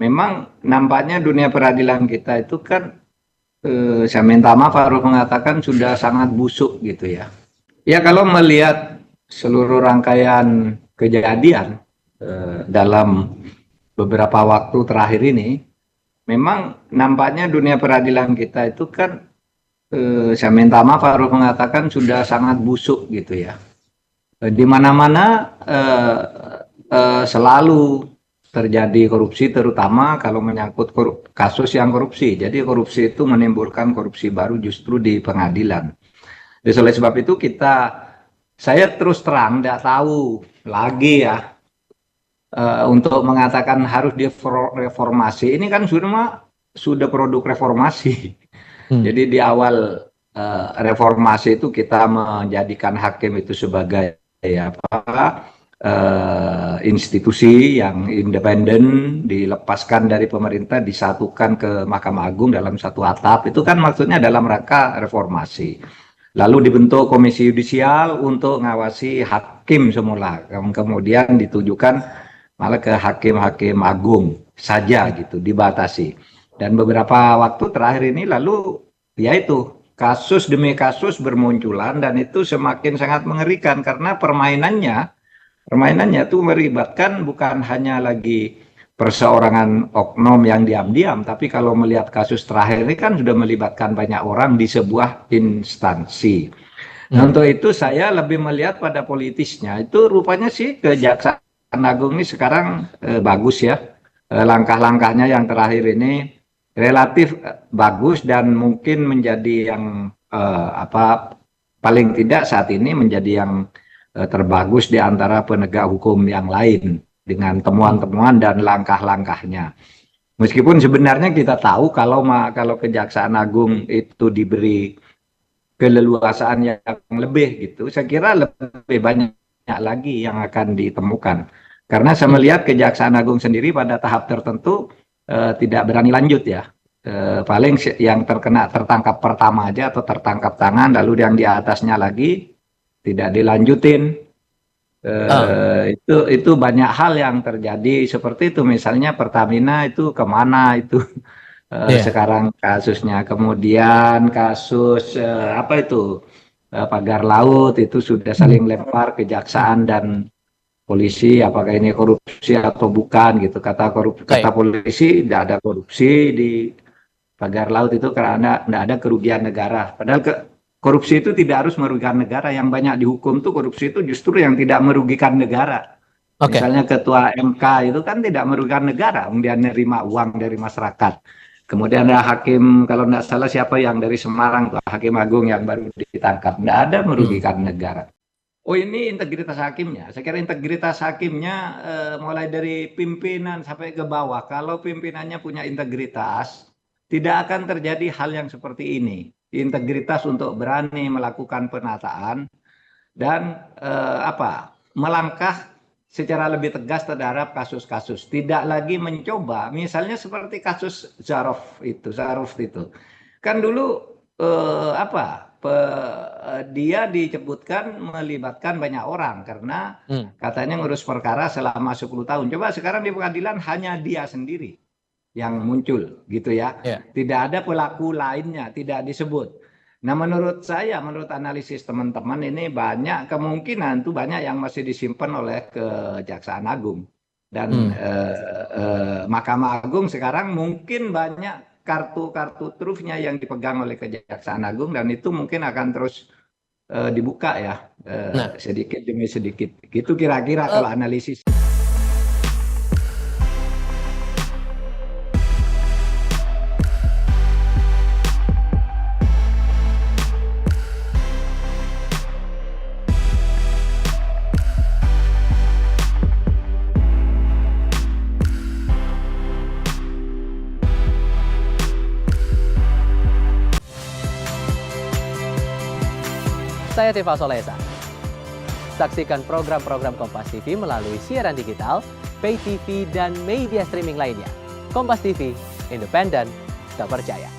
memang nampaknya dunia peradilan kita itu kan, saya minta maaf Pak Ruh mengatakan sudah sangat busuk gitu ya. Ya kalau melihat seluruh rangkaian kejadian dalam beberapa waktu terakhir ini, memang nampaknya dunia peradilan kita itu kan, saya minta maaf Pak Ruh mengatakan sudah sangat busuk gitu ya. Di mana-mana selalu terjadi korupsi, terutama kalau menyangkut kasus yang korupsi. Jadi korupsi itu menimbulkan korupsi baru justru di pengadilan. Jadi oleh sebab itu saya terus terang tidak tahu lagi ya untuk mengatakan harus direformasi. Ini kan sudah produk reformasi. Jadi di awal reformasi itu kita menjadikan hakim itu sebagai institusi yang independen, dilepaskan dari pemerintah, disatukan ke Mahkamah Agung dalam satu atap. Itu kan maksudnya dalam rangka reformasi. Lalu dibentuk komisi yudisial untuk ngawasi hakim semula, kemudian ditujukan malah ke hakim-hakim agung saja gitu, dibatasi. Dan beberapa waktu terakhir ini lalu yaitu kasus demi kasus bermunculan, dan itu semakin sangat mengerikan karena permainannya itu melibatkan bukan hanya lagi perseorangan oknum yang diam-diam, tapi kalau melihat kasus terakhir ini kan sudah melibatkan banyak orang di sebuah instansi. Nah, untuk itu saya lebih melihat pada politisnya. Itu rupanya sih Kejaksaan Agung ini sekarang bagus ya. Langkah-langkahnya yang terakhir ini relatif bagus dan mungkin menjadi yang paling tidak saat ini menjadi yang terbagus di antara penegak hukum yang lain dengan temuan-temuan dan langkah-langkahnya. Meskipun sebenarnya kita tahu kalau Kejaksaan Agung itu diberi keleluasaan yang lebih gitu, saya kira lebih banyak lagi yang akan ditemukan. Karena saya melihat Kejaksaan Agung sendiri pada tahap tertentu tidak berani lanjut ya. Paling yang tertangkap pertama aja atau tertangkap tangan, lalu yang di atasnya lagi tidak dilanjutin. Itu banyak hal yang terjadi seperti itu. Misalnya Pertamina itu kemana itu sekarang kasusnya. Kemudian kasus pagar laut itu sudah saling lempar kejaksaan dan polisi, apakah ini korupsi atau bukan gitu. Kata polisi tidak ada korupsi di pagar laut itu karena tidak ada kerugian negara. Padahal korupsi itu tidak harus merugikan negara. Yang banyak dihukum tuh korupsi itu justru yang tidak merugikan negara. Misalnya ketua MK itu kan tidak merugikan negara, dia nerima uang dari masyarakat. Kemudian ada hakim, kalau tidak salah siapa yang dari Semarang, tuh, hakim agung yang baru ditangkap, tidak ada merugikan negara. Oh, ini integritas hakimnya. Saya kira integritas hakimnya mulai dari pimpinan sampai ke bawah. Kalau pimpinannya punya integritas, tidak akan terjadi hal yang seperti ini. Integritas untuk berani melakukan penataan dan melangkah secara lebih tegas terhadap kasus-kasus. Tidak lagi mencoba, misalnya seperti kasus Zaruf itu. Kan dulu dia disebutkan melibatkan banyak orang karena katanya ngurus perkara selama 10 tahun. Coba sekarang di pengadilan hanya dia sendiri yang muncul gitu ya. Tidak ada pelaku lainnya, tidak disebut. Nah, menurut saya, menurut analisis teman-teman ini banyak kemungkinan tuh banyak yang masih disimpan oleh Kejaksaan Agung. Dan Mahkamah Agung sekarang mungkin banyak kartu-kartu trufnya yang dipegang oleh Kejaksaan Agung, dan itu mungkin akan terus dibuka ya, sedikit demi sedikit. Gitu kira-kira kalau analisis. Saya Tiva Solesa. Saksikan program-program Kompas TV melalui siaran digital, pay TV, dan media streaming lainnya. Kompas TV, independen, terpercaya.